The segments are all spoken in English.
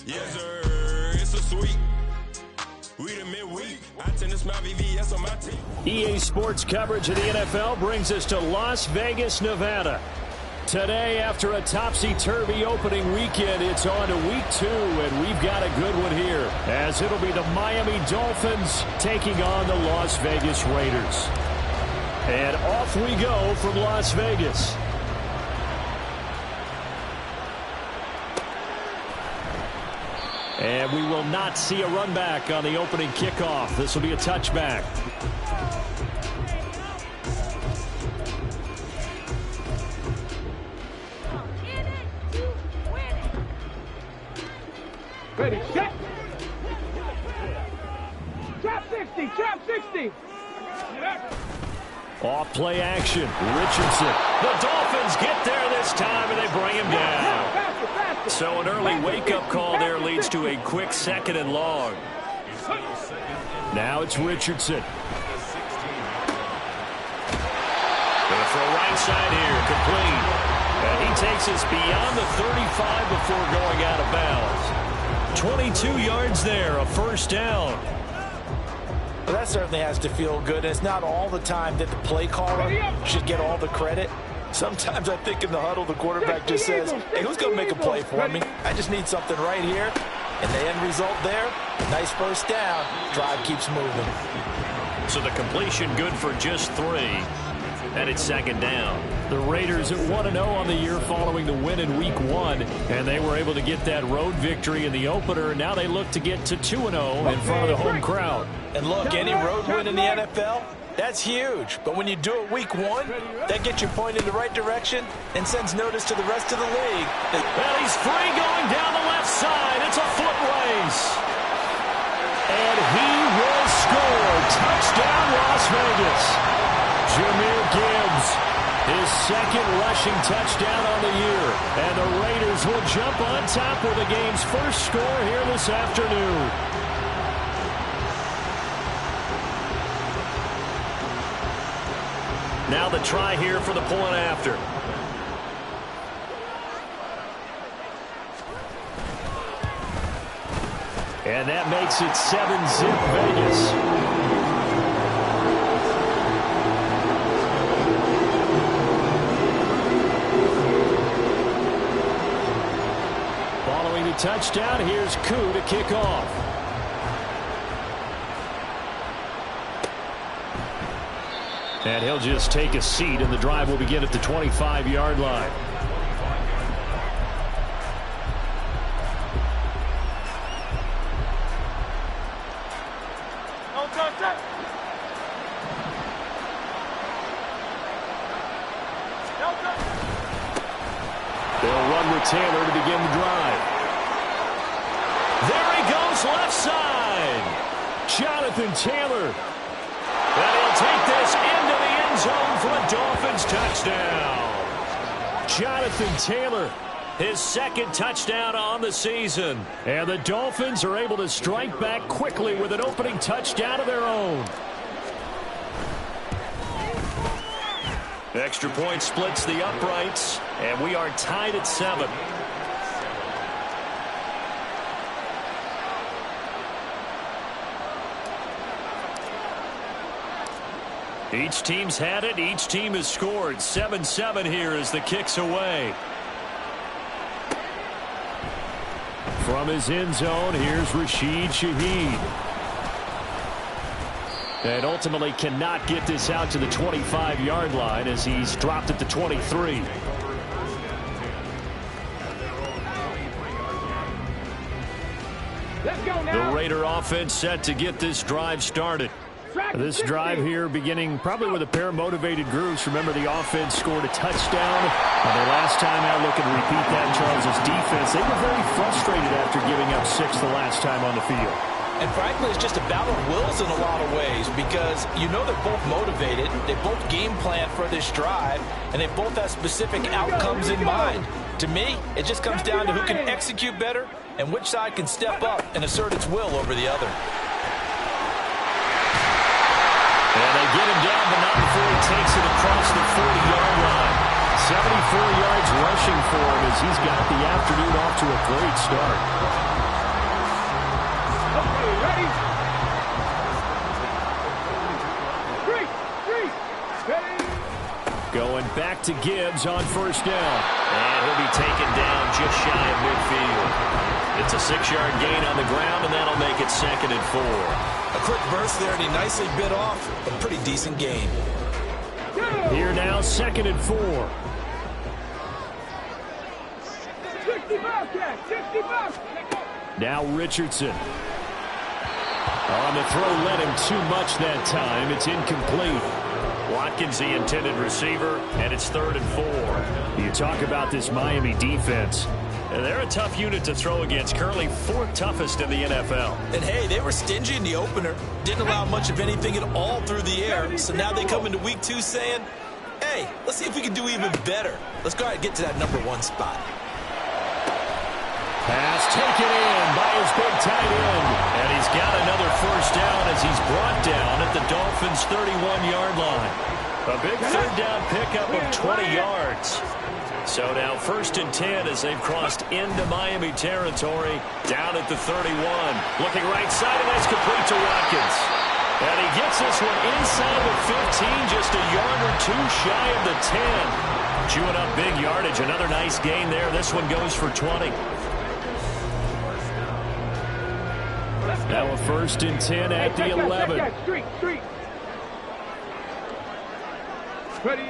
Yes, sir. It's a sweet. We the midweek. I tend to smile VVS on my team. EA Sports coverage of the NFL brings us to Las Vegas, Nevada. Today, after a topsy-turvy opening weekend, it's on to week 2, and we've got a good one here, as it'll be the Miami Dolphins taking on the Las Vegas Raiders. And off we go from Las Vegas. And we will not see a run back on the opening kickoff. This will be a touchback. Ready, set. Trap 60, trap 60. Off play action. Richardson. The Dolphins get there this time, and they bring him down. So an early wake-up call there leads to a quick 2nd and long. Now it's Richardson. Gonna throw right side here, complete. And he takes us beyond the 35 before going out of bounds. 22 yards there, a first down. Well, that certainly has to feel good. It's not all the time that the play caller should get all the credit. Sometimes I think in the huddle, the quarterback just says, hey, who's going to make a play for me? I just need something right here. And the end result there, nice first down. Drive keeps moving. So the completion good for just 3. And it's 2nd down. The Raiders at 1-0 on the year following the win in week 1. And they were able to get that road victory in the opener. Now they look to get to 2-0 in front of the home crowd. And look, any road win in the NFL, that's huge. But when you do it week 1, that gets your point in the right direction and sends notice to the rest of the league. Well, he's free going down the left side. It's a foot race. And he will score. Touchdown, Las Vegas. Jahmyr Gibbs, his 2nd rushing touchdown on the year. And the Raiders will jump on top with the game's first score here this afternoon. Now the try here for the point after. And that makes it 7-zip Vegas. Following the touchdown, here's Koo to kick off. And he'll just take a seat, and the drive will begin at the 25-yard line. They'll run with Taylor to begin the drive. There he goes, left side. Jonathan Taylor. And he'll take this into the end zone for a Dolphins touchdown. Jonathan Taylor, his 2nd touchdown on the season. And the Dolphins are able to strike back quickly with an opening touchdown of their own. Extra point splits the uprights, and we are tied at 7. Each team's had it. Each team has scored. 7-7 here as the kick's away. From his end zone, here's Rashid Shaheed. And ultimately cannot get this out to the 25-yard line as he's dropped at the 23. The Raider offense set to get this drive started. This drive here beginning probably with a pair of motivated groups. Remember, the offense scored a touchdown. The last time out, looking to repeat that, Charles' defense, they were very frustrated after giving up 6 the last time on the field. And frankly, it's just a battle of wills in a lot of ways because you know they're both motivated, they both game plan for this drive, and they both have specific outcomes in mind. To me, it just comes down to who can execute better and which side can step up and assert its will over the other. And they get him down, but not before he takes it across the 40-yard line. 74 yards rushing for him as he's got the afternoon off to a great start. ready. Three, ready. Going back to Gibbs on first down. And he'll be taken down just shy of midfield. It's a 6-yard gain on the ground, and that'll make it 2nd and 4. A quick burst there, and he nicely bit off a pretty decent gain. Here now, 2nd and 4. 65. Now Richardson. On the throw, led him too much that time. It's incomplete. Watkins, the intended receiver, and it's 3rd and 4. You talk about this Miami defense. They're a tough unit to throw against, currently 4th toughest in the NFL. And, hey, they were stingy in the opener. Didn't allow much of anything at all through the air. So now they come into week 2 saying, hey, let's see if we can do even better. Let's go ahead and get to that number 1 spot. Pass taken in by his big tight end. And he's got another 1st down as he's brought down at the Dolphins' 31-yard line. A big 3rd down pickup of 20 yards. So now 1st and 10 as they've crossed into Miami territory down at the 31. Looking right side, and that's complete to Watkins. And he gets this one inside the 15, just a yard or 2 shy of the 10. Chewing up big yardage. Another nice gain there. This one goes for 20. Now a 1st and 10 at the 11. Street. Ready.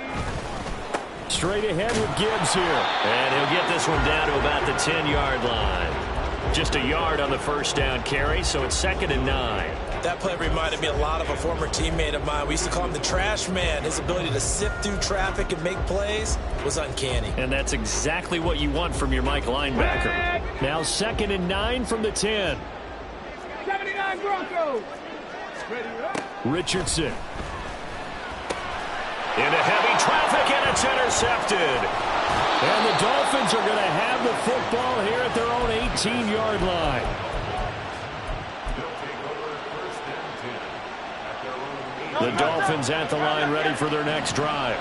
Straight ahead with Gibbs here. And he'll get this one down to about the 10-yard line. Just a yard on the 1st down carry, so it's 2nd and 9. That play reminded me a lot of a former teammate of mine. We used to call him the trash man. His ability to sift through traffic and make plays was uncanny. And that's exactly what you want from your Mike linebacker. Now 2nd and 9 from the 10. 79 Broncos. Ready, Richardson. Into heavy traffic, and it's intercepted. And the Dolphins are going to have the football here at their own 18-yard line. The Dolphins at the line ready for their next drive.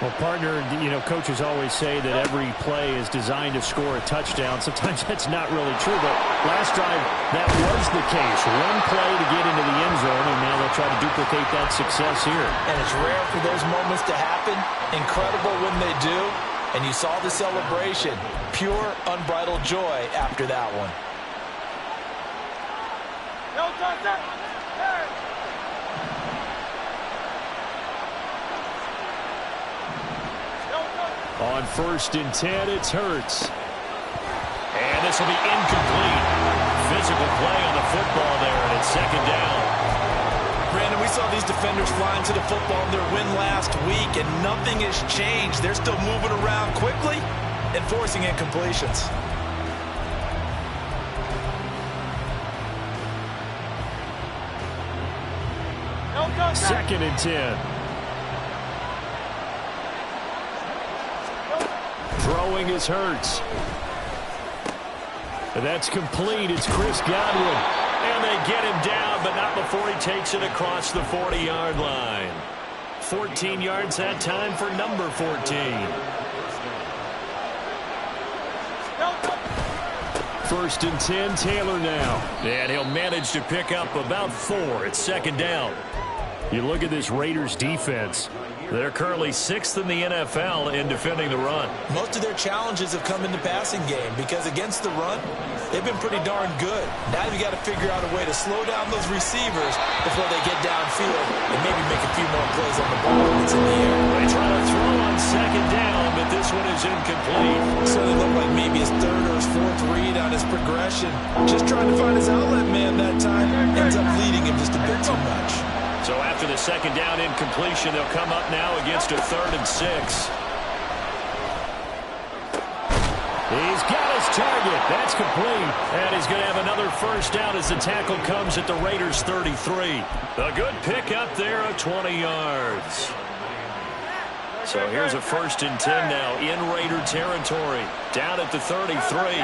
Well, partner, you know, coaches always say that every play is designed to score a touchdown. Sometimes that's not really true, but last drive, that was the case. One play to get into the end zone, and now they'll try to duplicate that success here. And it's rare for those moments to happen. Incredible when they do. And you saw the celebration. Pure, unbridled joy after that one. On 1st and 10, it's Hurts. And this will be incomplete. Physical play on the football there, and it's 2nd down. Brandon, we saw these defenders flying to the football in their win last week, and nothing has changed. They're still moving around quickly and forcing incompletions. Second and 10. Throwing is Hurts. That's complete. It's Chris Godwin. And they get him down, but not before he takes it across the 40-yard line. 14 yards that time for number 14. 1st and 10, Taylor now. And he'll manage to pick up about 4. It's 2nd down. You look at this Raiders defense. They're currently 6th in the NFL in defending the run. Most of their challenges have come in the passing game because against the run, they've been pretty darn good. Now you got to figure out a way to slow down those receivers before they get downfield and maybe make a few more plays on the ball when it's in the air. They try to throw on 2nd down, but this one is incomplete. So it looked like maybe his 3rd or his 4th read on his progression. Just trying to find his outlet man that time. Ends up leading him just a bit too much. So after the 2nd down incompletion, they'll come up now against a 3rd and 6. He's got his target. That's complete. And he's going to have another 1st down as the tackle comes at the Raiders' 33. A good pick up there of 20 yards. So here's a 1st and 10 now in Raider territory. Down at the 33.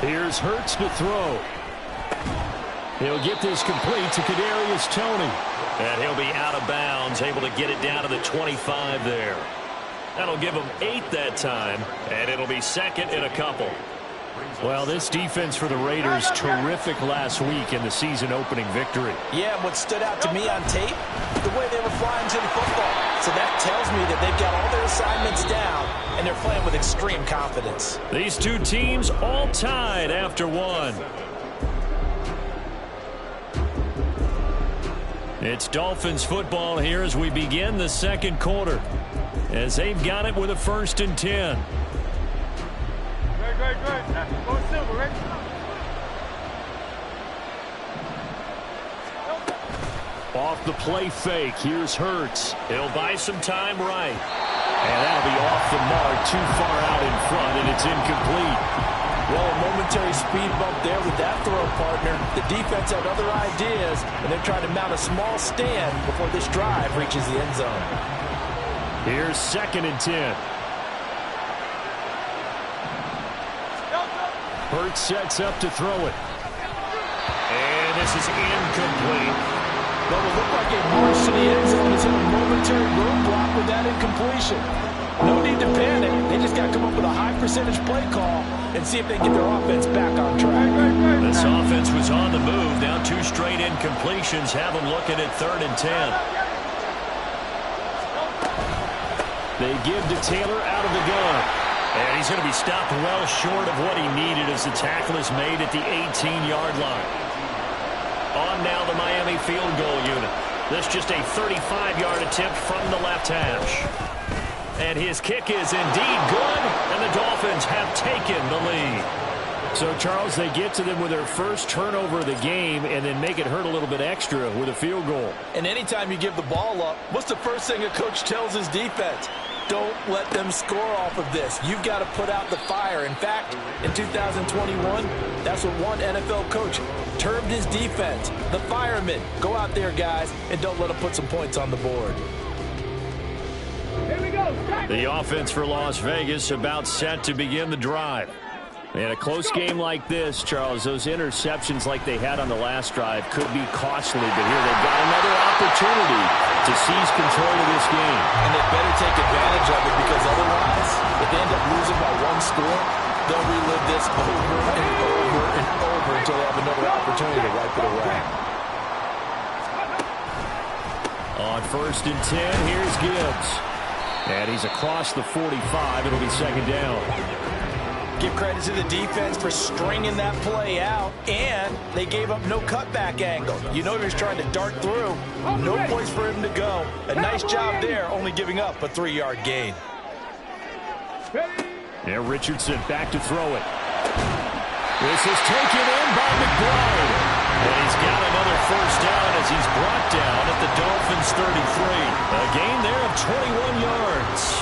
Here's Hurts to throw. He'll get this complete to Kadarius Toney. And he'll be out of bounds, able to get it down to the 25 there. That'll give him 8 that time, and it'll be 2nd and a couple. Well, this defense for the Raiders, terrific last week in the season-opening victory. Yeah, and what stood out to me on tape, the way they were flying to the football. So that tells me that they've got all their assignments down, and they're playing with extreme confidence. These two teams all tied after one. It's Dolphins football here as we begin the second quarter, as they've got it with a 1st and 10. Great. Go silver, right? Off the play fake, here's Hurts. He'll buy some time right. And that'll be off the mark, too far out in front, and it's incomplete. Well, a momentary speed bump there with that throw, partner. The defense had other ideas, and they're trying to mount a small stand before this drive reaches the end zone. Here's 2nd and 10. Hurts sets up to throw it. And this is incomplete. Well, it looked like a march to the end zone has hit a momentary roadblock with that incompletion. No need to panic. They just got to come up with a high percentage play call and see if they can get their offense back on track. This offense was on the move. Now 2 straight incompletions have them looking at 3rd and 10. They give to Taylor out of the gun. And he's going to be stopped well short of what he needed as the tackle is made at the 18-yard line. On now the Miami field goal unit. This just a 35-yard attempt from the left hash. And his kick is indeed good, and the Dolphins have taken the lead. So, Charles, they get to them with their first turnover of the game and then make it hurt a little bit extra with a field goal. And anytime you give the ball up, what's the first thing a coach tells his defense? Don't let them score off of this. You've got to put out the fire. In fact, in 2021, that's what one NFL coach termed his defense. The firemen. Go out there, guys, and don't let them put some points on the board. Here we go. The offense for Las Vegas about set to begin the drive. In a close game like this, Charles, those interceptions like they had on the last drive could be costly, but here they've got another opportunity to seize control of this game. And they better take advantage of it, because otherwise, if they end up losing by 1 score, they'll relive this over and over and over until they have another opportunity to wipe it away. On 1st and 10, here's Gibbs. And he's across the 45. It'll be 2nd down. Give credit to the defense for stringing that play out, and they gave up no cutback angle. You know he was trying to dart through. No place for him to go. A nice job there, only giving up a 3-yard gain. And Richardson back to throw it. This is taken in by McBride. And he's got another 1st down as he's brought down at the Dolphins 33. A gain there of 21 yards.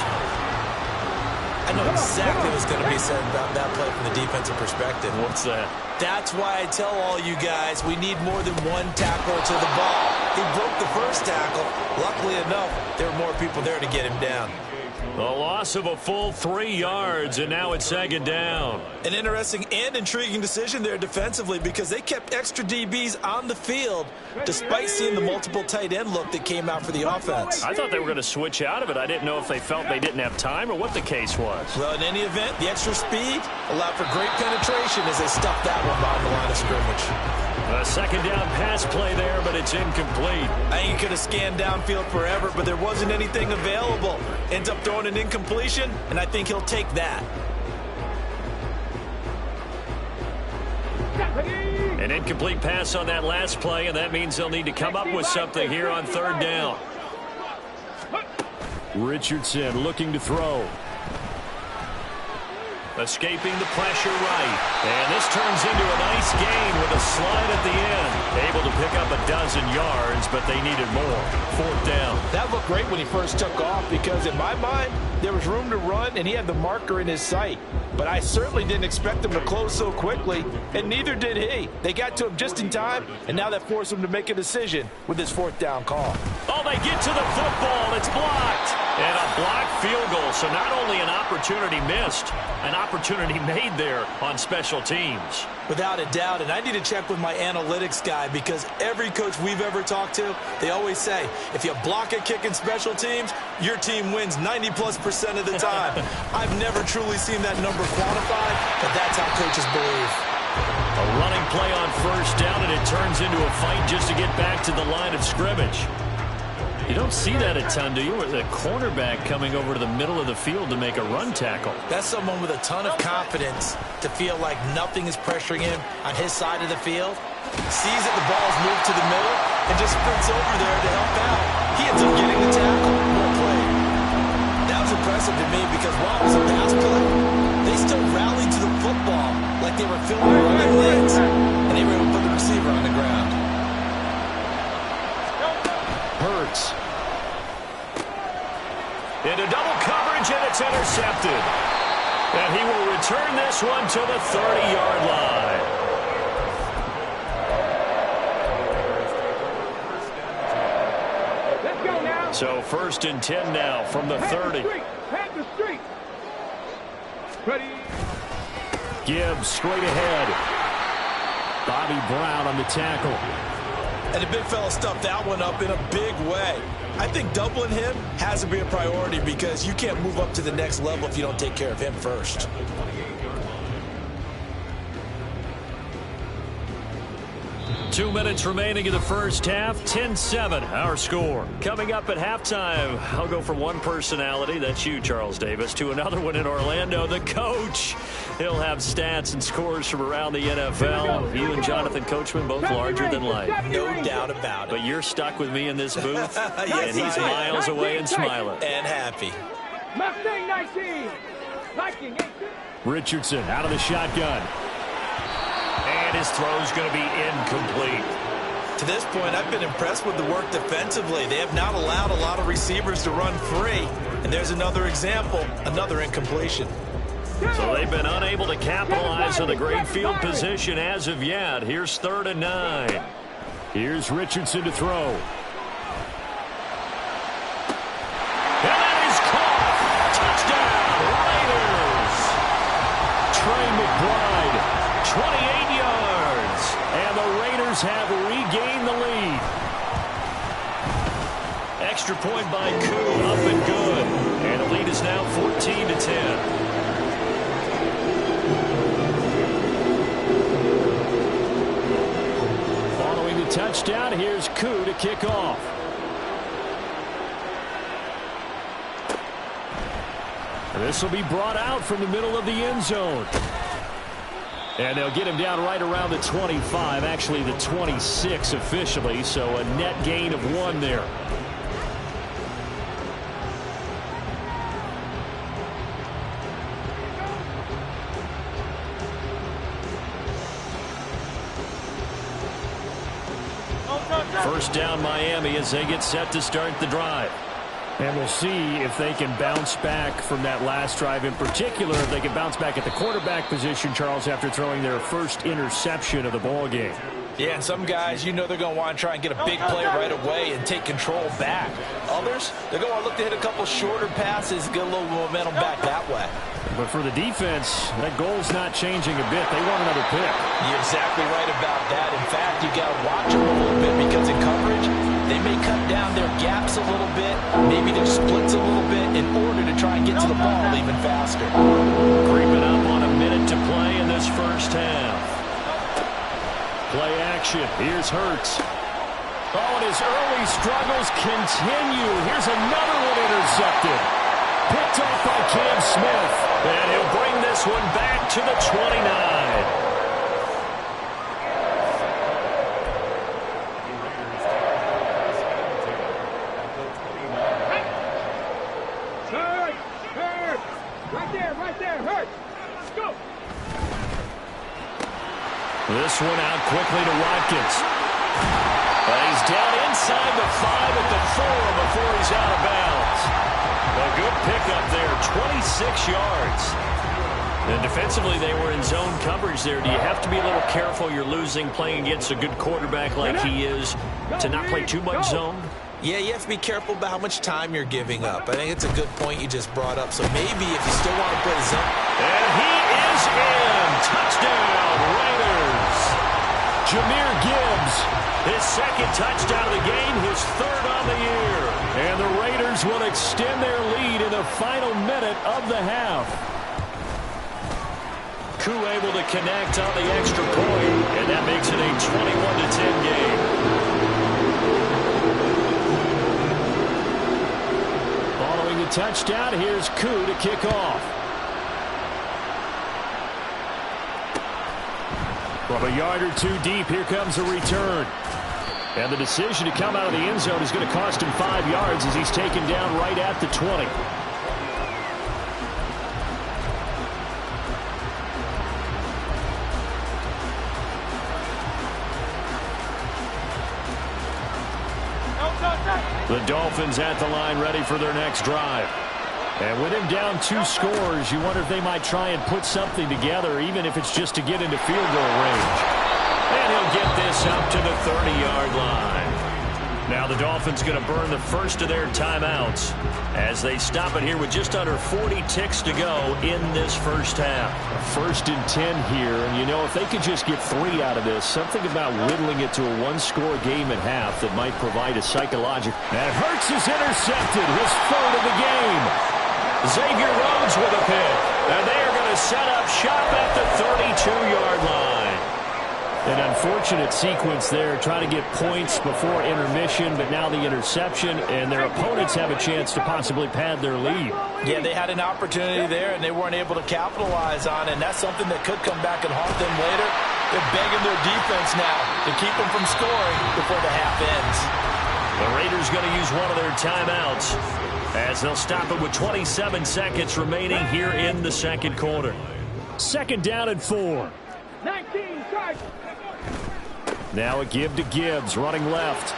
I know exactly what's going to be said about that play from the defensive perspective. What's that? That's why I tell all you guys we need more than 1 tackle to the ball. He broke the 1st tackle. Luckily enough, there were more people there to get him down. A loss of a full 3 yards, and now it's 2nd down. An interesting and intriguing decision there defensively, because they kept extra DBs on the field despite seeing the multiple tight end look that came out for the offense. I thought they were going to switch out of it. I didn't know if they felt they didn't have time or what the case was. Well, in any event, the extra speed allowed for great penetration as they stuffed that one behind the line of scrimmage. A 2nd down pass play there, but it's incomplete. I think he could have scanned downfield forever, but there wasn't anything available. Ends up throwing an incompletion, and I think he'll take that. An incomplete pass on that last play, and that means they'll need to come up with something here on 3rd down. Richardson looking to throw. Escaping the pressure right. And this turns into a nice gain with a slide at the end. Able to pick up a 12 yards, but they needed more. 4th down. That looked great when he first took off, because in my mind, there was room to run, and he had the marker in his sight. But I certainly didn't expect him to close so quickly, and neither did he. They got to him just in time, and now that forced him to make a decision with his 4th down call. Oh, they get to the football. It's blocked. And a blocked field goal. So not only an opportunity missed, an opportunity made there on special teams. Without a doubt, and I need to check with my analytics guy, because every coach we've ever talked to, they always say, if you block a kick in special teams, your team wins 90+% of the time. I've never truly seen that number quantified, but that's how coaches believe. A running play on first down, and it turns into a fight just to get back to the line of scrimmage. You don't see that a ton, do you? With a cornerback coming over to the middle of the field to make a run tackle. That's someone with a ton of confidence to feel like nothing is pressuring him on his side of the field. Sees that the ball's moved to the middle and just sprints over there to help out. He ends up getting the tackle. Well played. That was impressive to me because while it was a pass play, they still rallied to the football like they were filling line legs, and they were able to put the receiver on the ground. Hurts. Into double coverage, and it's intercepted. And he will return this one to the 30-yard line. Let's go now. So 1st and 10 now from the 30. Head the street. Ready. Gibbs straight ahead. Bobby Brown on the tackle. And the big fella stuffed that one up in a big way. I think doubling him has to be a priority because you can't move up to the next level if you don't take care of him first. 2 minutes remaining in the first half. 10-7, our score. Coming up at halftime, I'll go from one personality, that's you, Charles Davis, to another one in Orlando, the coach. He'll have stats and scores from around the NFL. You and Jonathan Coachman, both larger than life. No doubt about it. But you're stuck with me in this booth, Yes, and he's I am. miles away and smiling. And happy. Mustang 19. Viking 18. Richardson out of the shotgun. And his throw's going to be incomplete. To this point, I've been impressed with the work defensively. They have not allowed a lot of receivers to run free. And there's another example, another incompletion. So they've been unable to capitalize on the great field position as of yet. Here's 3rd and 9. Here's Richardson to throw. And that is caught. Touchdown, Raiders. Trey McBride, 28 yards. And the Raiders have regained the lead. Extra point by Koo, up and good. And the lead is now 14-10. Touchdown. Here's Koo to kick off. This will be brought out from the middle of the end zone. And they'll get him down right around the 25, actually the 26 officially, so a net gain of 1 there. First down Miami as they get set to start the drive. And we'll see if they can bounce back from that last drive, in particular if they can bounce back at the quarterback position, Charles, after throwing their first interception of the ball game. Yeah, and some guys, you know they're going to want to try and get a big play right away and take control back. Others, they're going to look to hit a couple shorter passes, get a little momentum back that way. But for the defense, that goal's not changing a bit. They want another pick. You're exactly right about that. In fact, you got to watch them a little bit because in coverage, they may cut down their gaps a little bit, maybe their splits a little bit in order to try and get to the ball even faster. Creeping up on a minute to play in this first half. Play action. Here's Hurts. Oh, and his early struggles continue. Here's another one intercepted. Picked off by Cam Smith. And he'll bring this one back to the 29. Right there, Hurts. Let's go. This one out quickly to Watkins. But he's down inside the 5 at the 4 before he's out of bounds. A good pickup there, 26 yards. And defensively, they were in zone coverage there. Do you have to be a little careful you're losing playing against a good quarterback like he is to not play too much zone? Yeah, you have to be careful about how much time you're giving up. I think it's a good point you just brought up. So maybe if you still want to play zone. And he is in. Touchdown, Raiders. Jahmyr Gibbs. His second touchdown of the game, his 3rd on the year. And the Raiders will extend their lead in the final minute of the half. Koo able to connect on the extra point, and that makes it a 21-10 game. Following the touchdown, here's Koo to kick off. From a yard or two deep, here comes a return. And the decision to come out of the end zone is going to cost him 5 yards as he's taken down right at the 20. The Dolphins at the line ready for their next drive. And with him down 2 scores, you wonder if they might try and put something together, even if it's just to get into field goal range. And he'll get this up to the 30-yard line. Now the Dolphins going to burn the first of their timeouts as they stop it here with just under 40 ticks to go in this first half. 1st and 10 here, and you know, if they could just get 3 out of this, something about whittling it to a 1-score game at half that might provide a psychological. And Hurts is intercepted, his 3rd of the game. Xavier Rhodes with a pick, and they are going to set up shop at the 32-yard line. An unfortunate sequence there, trying to get points before intermission, but now the interception, and their opponents have a chance to possibly pad their lead. Yeah, they had an opportunity there, and they weren't able to capitalize on it, and that's something that could come back and haunt them later. They're begging their defense now to keep them from scoring before the half ends. The Raiders going to use one of their timeouts as they'll stop it with 27 seconds remaining here in the second quarter. 2nd down and 4. 19, charge. Now a give to Gibbs, running left.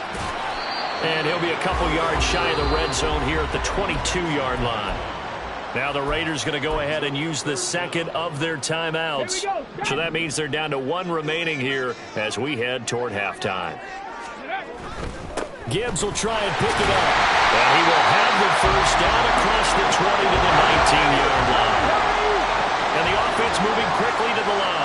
And he'll be a couple yards shy of the red zone here at the 22-yard line. Now the Raiders going to go ahead and use the second of their timeouts. So that means they're down to 1 remaining here as we head toward halftime. Gibbs will try and pick it up. And he will have the first down across the 20 to the 19-yard line. And the offense moving quickly to the line.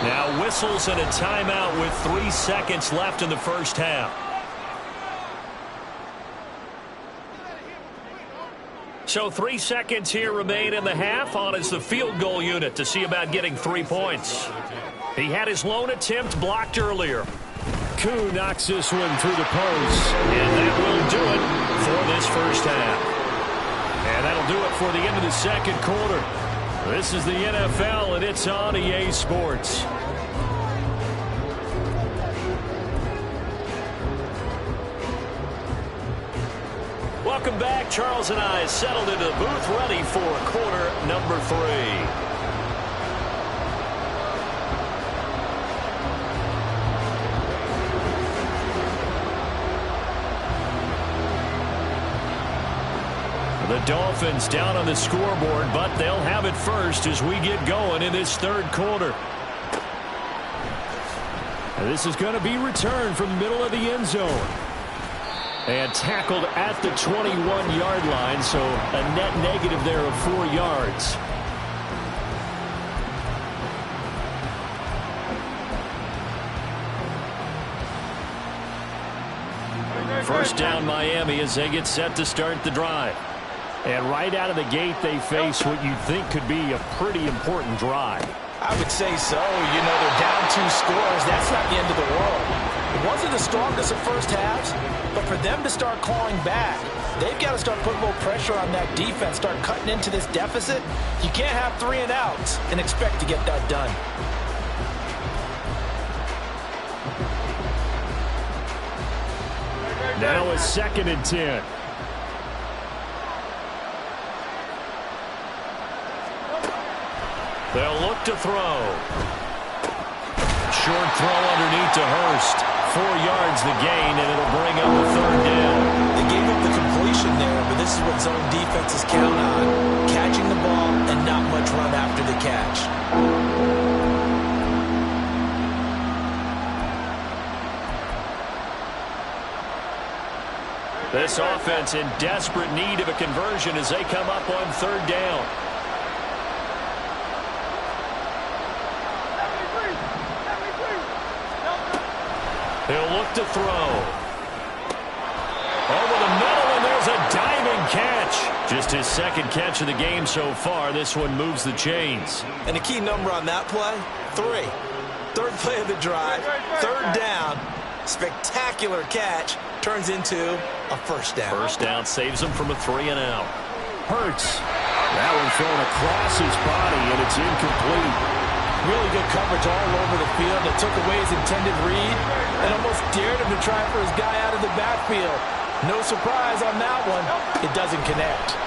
Now whistles and a timeout with 3 seconds left in the first half. So 3 seconds here remain in the half on as the field goal unit to see about getting 3 points. He had his lone attempt blocked earlier. Koo knocks this one through the post. And that will do it for this first half. And that'll do it for the end of the second quarter. This is the NFL, and it's on EA Sports. Welcome back. Charles and I settled into the booth ready for quarter number 3. The Dolphins down on the scoreboard, but they'll have it first as we get going in this third quarter. And this is going to be returned from the middle of the end zone. And tackled at the 21-yard line, so a net negative there of 4 yards. First down Miami as they get set to start the drive. And right out of the gate, they face what you'd think could be a pretty important drive. I would say so. You know, they're down 2 scores. That's not the end of the world. It wasn't the strongest of first halves, but for them to start clawing back, they've got to start putting a little pressure on that defense, start cutting into this deficit. You can't have 3 and outs and expect to get that done. Now a 2nd and 10. They'll look to throw. Short throw underneath to Hurst. 4 yards the gain, and it'll bring up a 3rd down. They gave up the completion there, but this is what zone defenses count on. Catching the ball and not much run after the catch. This offense in desperate need of a conversion as they come up on 3rd down. He'll look to throw. Over the middle, and there's a diving catch. Just his second catch of the game so far. This one moves the chains. And the key number on that play, 3. Third play of the drive, third down, spectacular catch, turns into a first down. First down saves him from a 3-and-out. Hurts. That one thrown across his body, and it's incomplete. Really good coverage all over the field. It took away his intended read and almost dared him to try for his guy out of the backfield. No surprise on that one. It doesn't connect.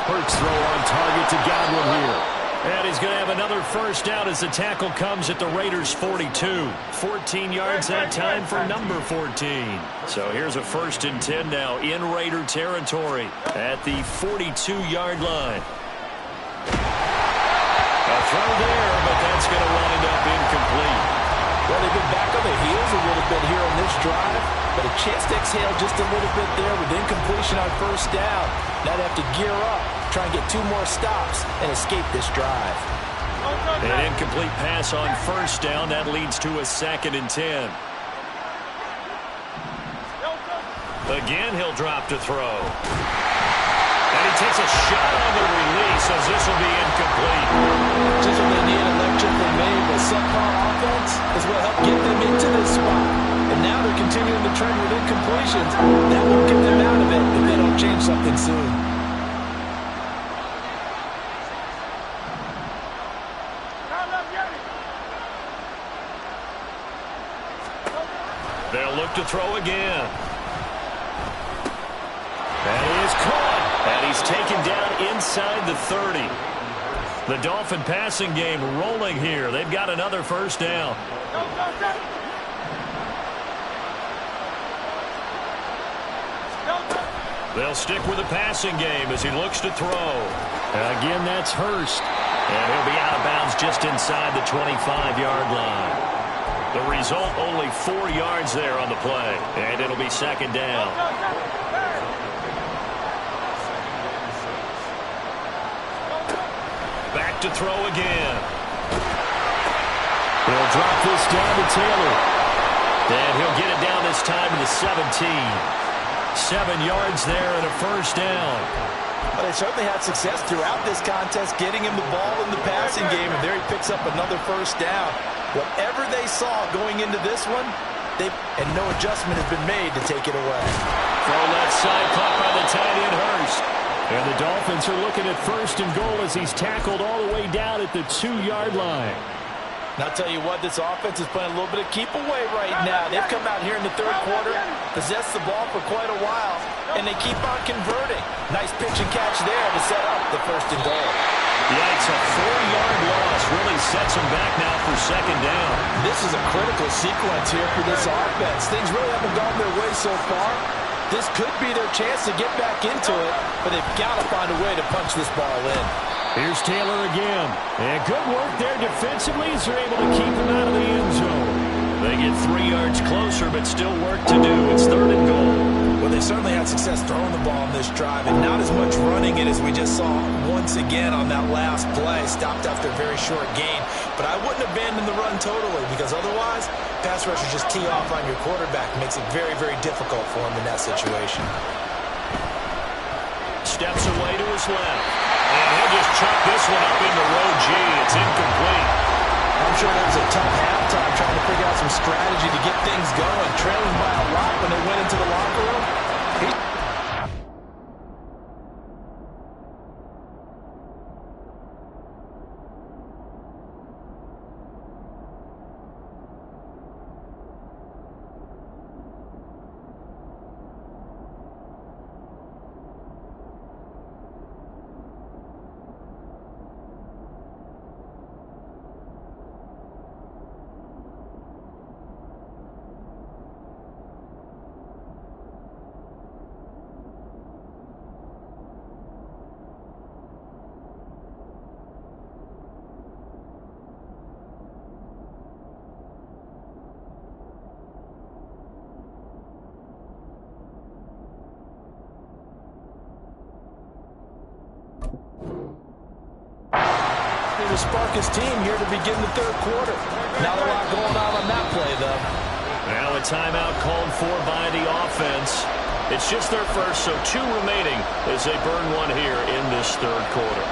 Hurts throw on target to Godwin here. And he's going to have another first down as the tackle comes at the Raiders' 42. 14 yards that time for number 14. So here's a 1st and 10 now in Raider territory at the 42-yard line. A throw there, but that's going to wind up incomplete. Well, they've been back on their heels a little bit here on this drive, but a chance to exhale just a little bit there with incompletion on first down. Now they have to gear up, try and get 2 more stops, and escape this drive. An incomplete pass on first down. That leads to a 2nd and 10. Again, he'll drop to throw. And he takes a shot on the release as this will be incomplete. Just what they need electrically made, but subpar offense is what helped get them into this spot. And now they're continuing the trend with incompletions. That won't get them out of it if they don't change something soon. They'll look to throw again. That is caught. And he's taken down inside the 30. The Dolphin passing game rolling here. They've got another first down. They'll stick with the passing game as he looks to throw. Again, that's Hurst. And he'll be out of bounds just inside the 25-yard line. The result, only 4 yards there on the play. And it'll be 2nd down. Back to throw again. They'll drop this down to Taylor. And he'll get it down this time to the 17. 7 yards there and a first down. Well, they certainly had success throughout this contest, getting him the ball in the passing game, and there he picks up another first down. Whatever they saw going into this one, and no adjustment has been made to take it away. Throw left side, caught by the tight end Hurst. And the Dolphins are looking at 1st and goal as he's tackled all the way down at the 2-yard line. And I'll tell you what, this offense is playing a little bit of keep away right now. They've come out here in the 3rd quarter, possessed the ball for quite a while, and they keep on converting. Nice pitch and catch there to set up the 1st and goal. Yikes, a 4-yard loss really sets them back now for 2nd down. This is a critical sequence here for this offense. Things really haven't gone their way so far. This could be their chance to get back into it, but they've got to find a way to punch this ball in. Here's Taylor again. And good work there defensively as they're able to keep him out of the end zone. They get 3 yards closer, but still work to do. It's 3rd and goal. Well, they certainly had success throwing the ball on this drive, and not as much running it as we just saw once again on that last play. Stopped after a very short gain. But I wouldn't abandon the run totally, because otherwise, pass rushers just tee off on your quarterback. It makes it very, very difficult for him in that situation. Steps away to his left. And he'll just chuck this one up into row G. It's incomplete. I'm sure that was a tough halftime trying to figure out some strategy to get things going. Trailing by a lot when they went into the locker room. To spark his team here to begin the 3rd quarter. Not a lot going on that play, though. Now a timeout called for by the offense. It's just their first, so 2 remaining as they burn one here in this third quarter.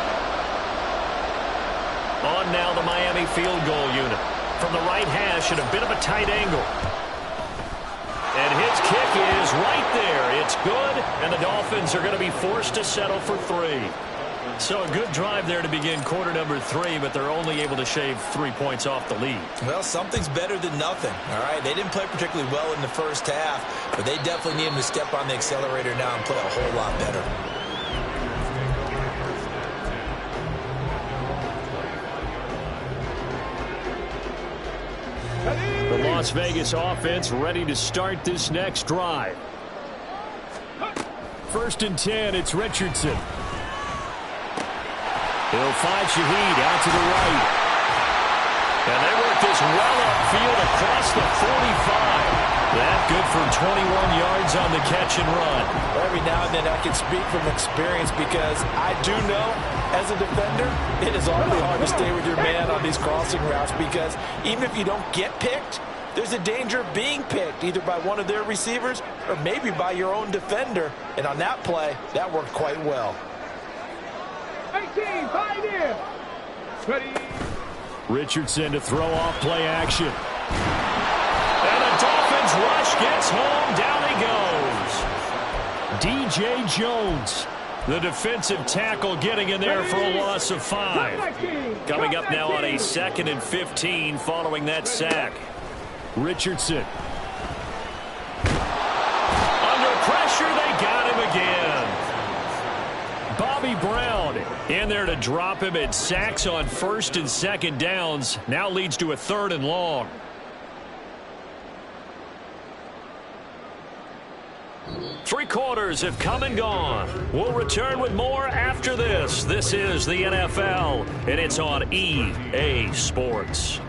On now the Miami field goal unit. From the right hash at a bit of a tight angle. And his kick is right there. It's good, and the Dolphins are going to be forced to settle for 3. So a good drive there to begin quarter number 3, but they're only able to shave 3 points off the lead. Well, something's better than nothing, all right? They didn't play particularly well in the first half, but they definitely need them to step on the accelerator now and play a whole lot better. The Las Vegas offense ready to start this next drive. 1st and 10, it's Richardson. He'll find Shaheed out to the right. And they work this well upfield across the 45. That good for 21 yards on the catch and run. Every now and then I can speak from experience because I do know, as a defender, it is awfully hard to stay with your man on these crossing routes because even if you don't get picked, there's a danger of being picked either by one of their receivers or maybe by your own defender. And on that play, that worked quite well. 18, find him. Ready. Richardson to throw off play action. And the Dolphins rush gets home. Down he goes. DJ Jones, the defensive tackle, getting in there for a loss of 5. Coming up now on a 2nd and 15 following that sack. Richardson. Under pressure, they got him again. Bobby Brown in there to drop him at sacks on 1st and 2nd downs. Now leads to a 3rd and long. Three quarters have come and gone. We'll return with more after this. This is the NFL, and it's on EA Sports.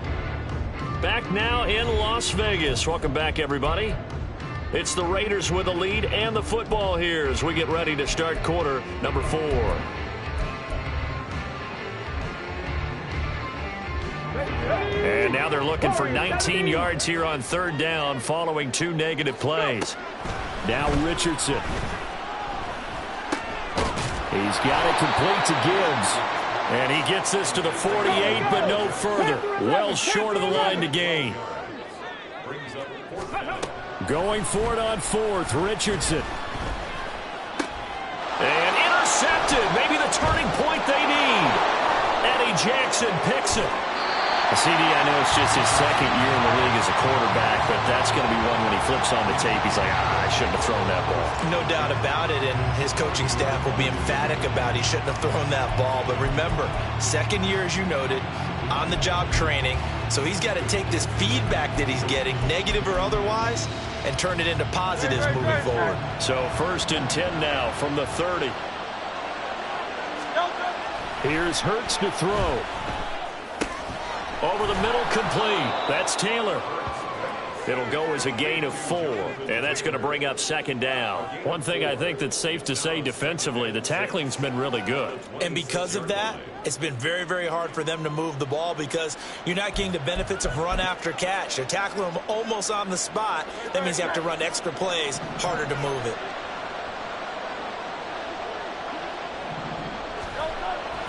Back now in Las Vegas. Welcome back, everybody. It's the Raiders with the lead and the football here as we get ready to start quarter number 4. And now they're looking for 19 yards here on 3rd down following 2 negative plays. Now Richardson. He's got it complete to Gibbs. And he gets this to the 48, but no further. Well short of the line to gain. Going for it on 4th, Richardson. And intercepted. Maybe the turning point they need. Eddie Jackson picks it. CD, I know it's just his 2nd year in the league as a quarterback, but that's going to be one when he flips on the tape, he's like, I shouldn't have thrown that ball. No doubt about it, and his coaching staff will be emphatic about he shouldn't have thrown that ball. But remember, 2nd year, as you noted, on-the-job training, so he's got to take this feedback that he's getting, negative or otherwise, and turn it into positives moving forward. So 1st and 10 now from the 30. Here's Hurts to throw. Over the middle, complete. That's Taylor. It'll go as a gain of 4, and that's going to bring up 2nd down. One thing I think that's safe to say defensively, the tackling's been really good. And because of that, it's been very, very hard for them to move the ball because you're not getting the benefits of run after catch. They're tackling them almost on the spot. That means you have to run extra plays, harder to move it.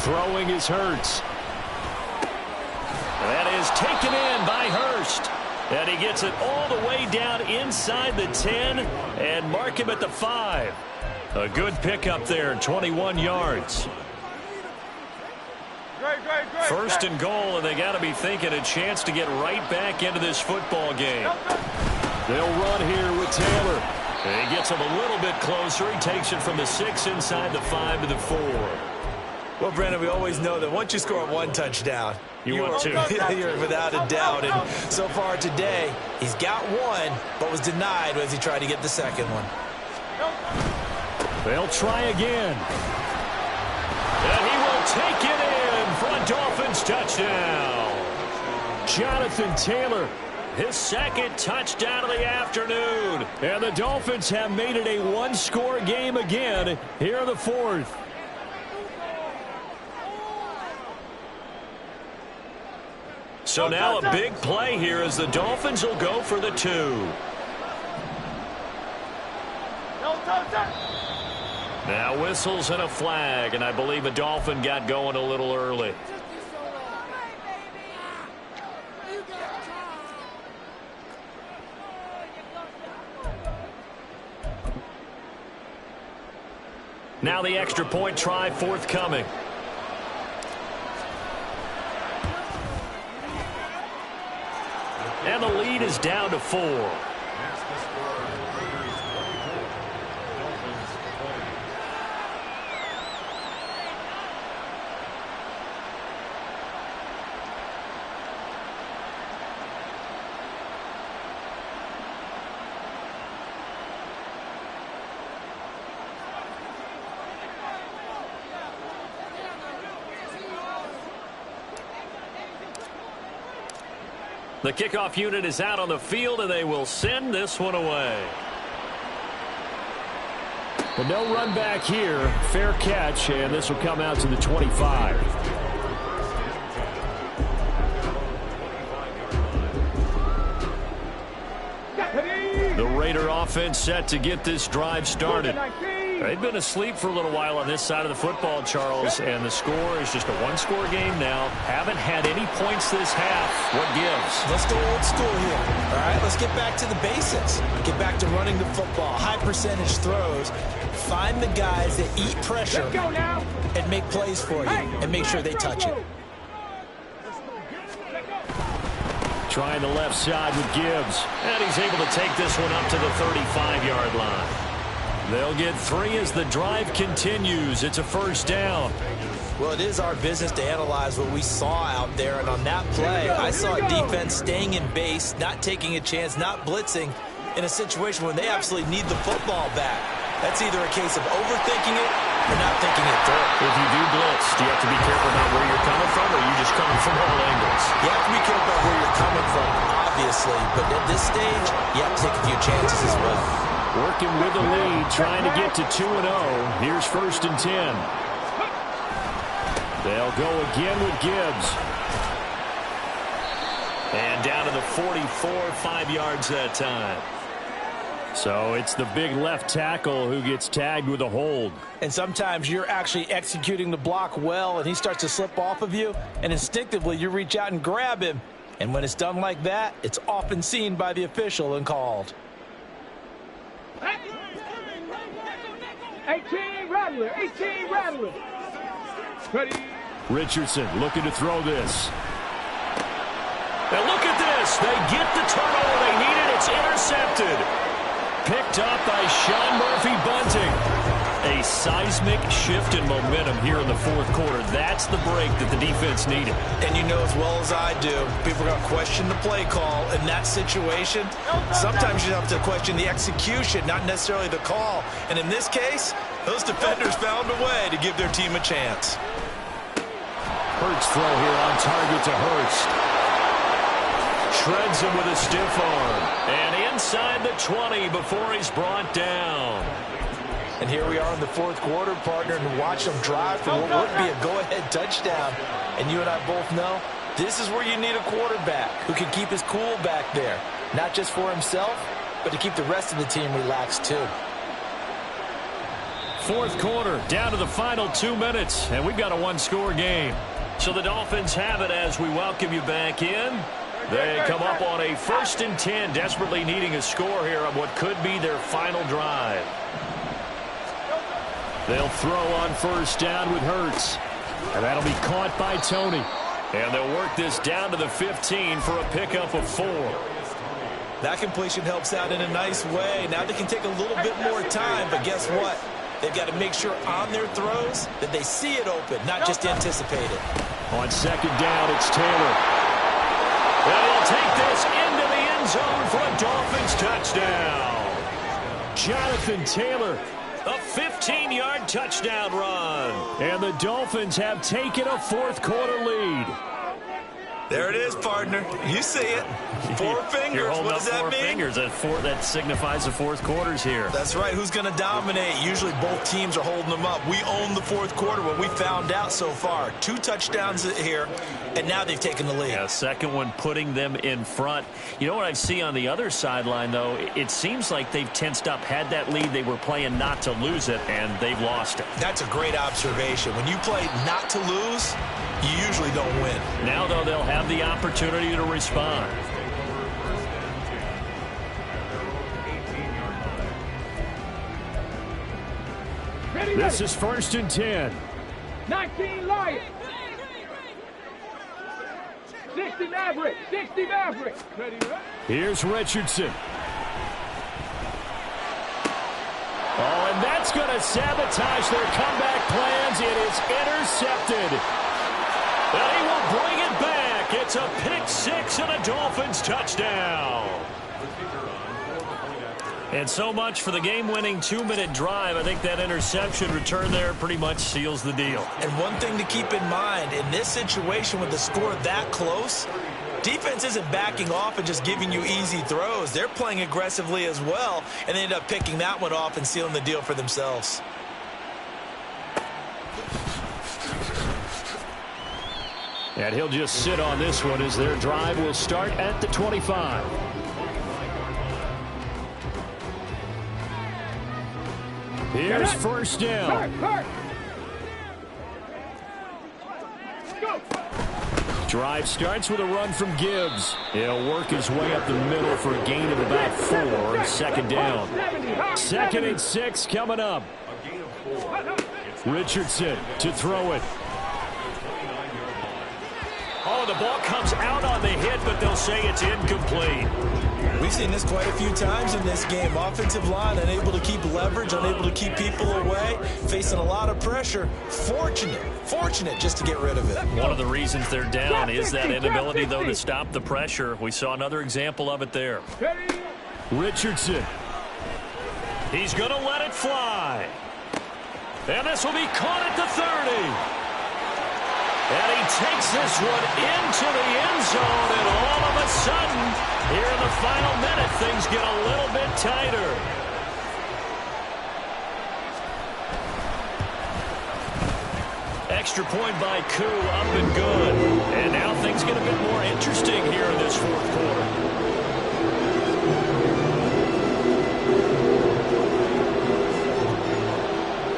Throwing is Hurts. That is taken in by Hurst. And he gets it all the way down inside the 10 and mark him at the 5. A good pickup there, 21 yards. 1st and goal, and they got to be thinking a chance to get right back into this football game. They'll run here with Taylor. And he gets him a little bit closer. He takes it from the 6 inside the 5 to the 4. Well, Brandon, we always know that once you score 1 touchdown, you want 2. You're without a doubt. And so far today, he's got 1, but was denied as he tried to get the 2nd one. They'll try again. And he will take it in for a Dolphins touchdown. Jonathan Taylor, his 2nd touchdown of the afternoon. And the Dolphins have made it a 1-score game again here in the 4th. So now a big play here as the Dolphins will go for the 2. Now whistles and a flag, and I believe a Dolphin got going a little early. Now the extra point try forthcoming. And the lead is down to 4. The kickoff unit is out on the field, and they will send this one away. But no run back here. Fair catch, and this will come out to the 25. The Raider offense set to get this drive started. They've been asleep for a little while on this side of the football, Charles, and the score is just a one-score game now. Haven't had any points this half. What gives? Let's go old school here. All right, let's get back to the basics. Get back to running the football, high percentage throws. Find the guys that eat pressure and make plays for you and make sure they touch it. Trying the left side with Gibbs. And he's able to take this one up to the 35-yard line. They'll get 3 as the drive continues. It's a first down. Well, it is our business to analyze what we saw out there. And on that play, I saw a defense staying in base, not taking a chance, not blitzing in a situation when they absolutely need the football back. That's either a case of overthinking it or not thinking it through. If you do blitz, do you have to be careful about where you're coming from, or are you just coming from all angles? You have to be careful about where you're coming from, obviously. But at this stage, you have to take a few chances as well. Working with the lead, trying to get to 2-0. Here's 1st and 10. They'll go again with Gibbs. And down to the 44, 5 yards that time. So it's the big left tackle who gets tagged with a hold. And sometimes you're actually executing the block well, and he starts to slip off of you, and instinctively you reach out and grab him. And when it's done like that, it's often seen by the official and called. 18 Rattler, 18 Rattler. Ready. Richardson looking to throw this. And look at this. They get the turnover they needed. It's intercepted. Picked up by Sean Murphy-Bunting. A seismic shift in momentum here in the 4th quarter. That's the break that the defense needed. And you know as well as I do, people are going to question the play call in that situation. Sometimes you have to question the execution, not necessarily the call. And in this case, those defenders found a way to give their team a chance. Hurts throw here on target to Hurst. Shreds him with a stiff arm. And inside the 20 before he's brought down. And here we are in the 4th quarter, partner, and watch them drive for what would be a go-ahead touchdown. And you and I both know this is where you need a quarterback who can keep his cool back there. Not just for himself, but to keep the rest of the team relaxed too. 4th quarter, down to the final 2 minutes, and we've got a one-score game. So the Dolphins have it as we welcome you back in. They come up on a 1st and 10, desperately needing a score here on what could be their final drive. They'll throw on 1st down with Hurts. And that'll be caught by Tony. And they'll work this down to the 15 for a pickup of 4. That completion helps out in a nice way. Now they can take a little bit more time, but guess what? They've got to make sure on their throws that they see it open, not just anticipate it. On 2nd down, it's Taylor. They'll take this into the end zone for a Dolphins touchdown. Jonathan Taylor. A 15-yard touchdown run. And the Dolphins have taken a 4th quarter lead. There it is, partner. You see it. 4 fingers. You're holding what up does that 4 mean? fingers. That signifies the fourth quarter's here. That's right. Who's going to dominate? Usually both teams are holding them up. We own the fourth quarter, what we found out so far. 2 touchdowns here, and now they've taken the lead. Yeah, second one putting them in front. You know what I see on the other sideline, though? It seems like they've tensed up, had that lead. They were playing not to lose it, and they've lost it. That's a great observation. When you play not to lose, you usually don't win. Now, though, they'll have the opportunity to respond. This is 1st and 10. 19 Lions. 60 Mavericks. 60 Mavericks. Here's Richardson. Oh, and that's going to sabotage their comeback plans. It is intercepted. And he will bring it back. It's a pick 6 and a Dolphins touchdown. And so much for the game-winning 2-minute drive. I think that interception return there pretty much seals the deal. And one thing to keep in mind, in this situation with the score that close, defense isn't backing off and just giving you easy throws. They're playing aggressively as well, and they end up picking that one off and sealing the deal for themselves. And he'll just sit on this one as their drive will start at the 25. Here's 1st down. Drive starts with a run from Gibbs. He'll work his way up the middle for a gain of about 4. 2nd down. 2nd and 6 coming up. Richardson to throw it. Oh, the ball comes out on the hit, but they'll say it's incomplete. We've seen this quite a few times in this game. Offensive line unable to keep leverage, unable to keep people away, facing a lot of pressure. Fortunate just to get rid of it. One of the reasons they're down is that inability, though, to stop the pressure. We saw another example of it there. Richardson. He's going to let it fly. And this will be caught at the 30. And he takes this one into the end zone, and all of a sudden, here in the final minute, things get a little bit tighter. Extra point by Koo, up and good. And now things get a bit more interesting here in this fourth quarter.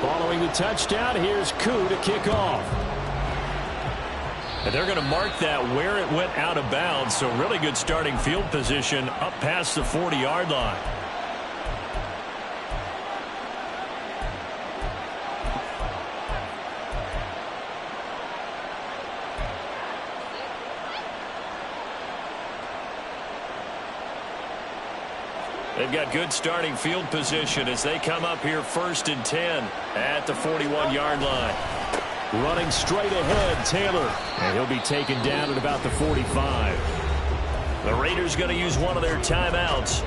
Following the touchdown, here's Koo to kick off. And they're going to mark that where it went out of bounds, so really good starting field position up past the 40-yard line. They've got good starting field position as they come up here 1st and 10 at the 41-yard line. Running straight ahead, Taylor. And he'll be taken down at about the 45. The Raiders going to use one of their timeouts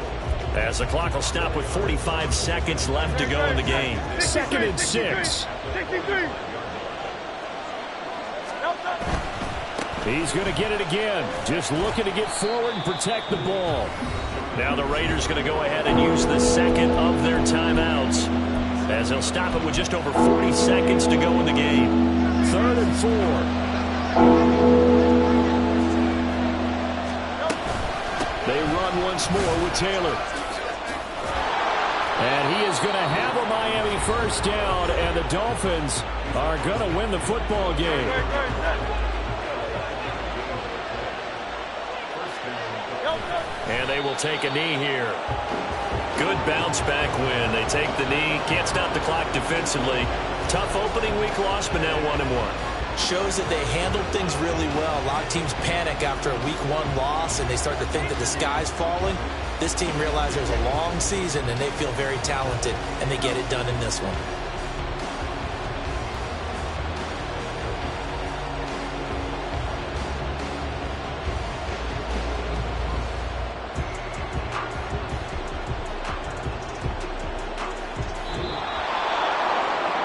as the clock will stop with 45 seconds left to go in the game. 2nd and 6. He's going to get it again. Just looking to get forward and protect the ball. Now the Raiders going to go ahead and use the second of their timeouts as they'll stop it with just over 40 seconds to go in the game. 3rd and 4. They run once more with Taylor. And he is going to have a Miami 1st down, and the Dolphins are going to win the football game. And they will take a knee here. Good bounce back win. They take the knee. Can't stop the clock defensively. Tough opening week loss, but now 1-1. Shows that they handled things really well. A lot of teams panic after a week 1 loss, and they start to think that the sky's falling. This team realized there's a long season, and they feel very talented, and they get it done in this one.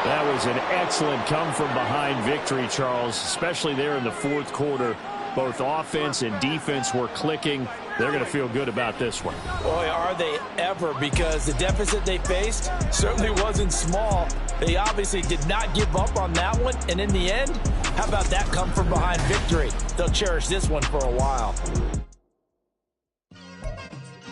That was an excellent come-from-behind victory, Charles, especially there in the fourth quarter. Both offense and defense were clicking. They're going to feel good about this one. Boy, are they ever, because the deficit they faced certainly wasn't small. They obviously did not give up on that one, and in the end, how about that come from behind victory? They'll cherish this one for a while.